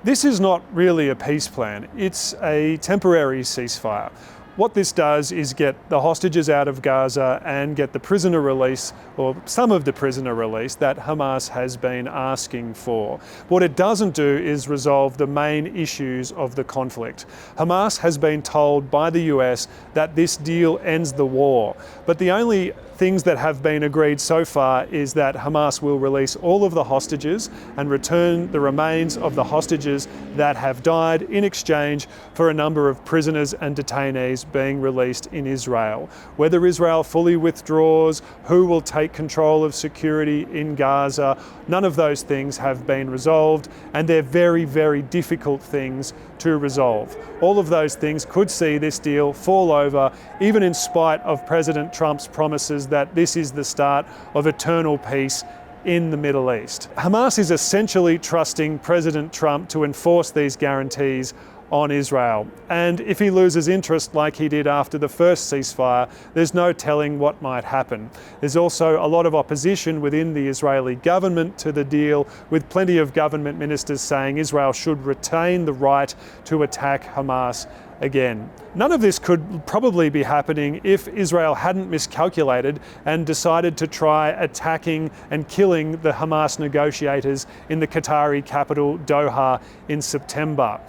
This is not really a peace plan, it's a temporary ceasefire. What this does is get the hostages out of Gaza and get the prisoner release, or some of the prisoner release, that Hamas has been asking for. What it doesn't do is resolve the main issues of the conflict. Hamas has been told by the US that this deal ends the war, but the only things that have been agreed so far is that Hamas will release all of the hostages and return the remains of the hostages that have died in exchange for a number of prisoners and detainees being released in Israel. Whether Israel fully withdraws, who will take control of security in Gaza, none of those things have been resolved, and they're very, very difficult things to resolve. All of those things could see this deal fall over, even in spite of President Trump's promises that this is the start of eternal peace in the Middle East. Hamas is essentially trusting President Trump to enforce these guarantees on Israel. And if he loses interest like he did after the first ceasefire, there's no telling what might happen. There's also a lot of opposition within the Israeli government to the deal, with plenty of government ministers saying Israel should retain the right to attack Hamas again. None of this could probably be happening if Israel hadn't miscalculated and decided to try attacking and killing the Hamas negotiators in the Qatari capital, Doha, in September.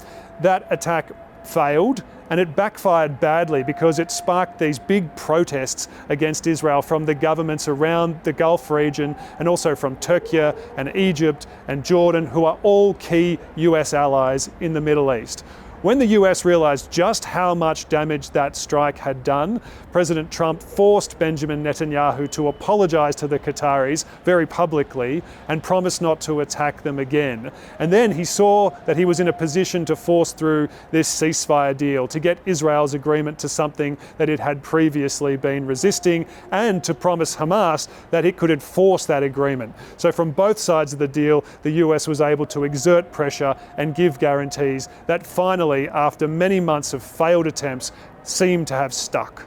That attack failed, and it backfired badly because it sparked these big protests against Israel from the governments around the Gulf region, and also from Turkey and Egypt and Jordan, who are all key US allies in the Middle East. When the US realized just how much damage that strike had done, President Trump forced Benjamin Netanyahu to apologize to the Qataris very publicly and promise not to attack them again. And then he saw that he was in a position to force through this ceasefire deal, to get Israel's agreement to something that it had previously been resisting, and to promise Hamas that it could enforce that agreement. So from both sides of the deal, the US was able to exert pressure and give guarantees that finally, after many months of failed attempts, seem to have stuck.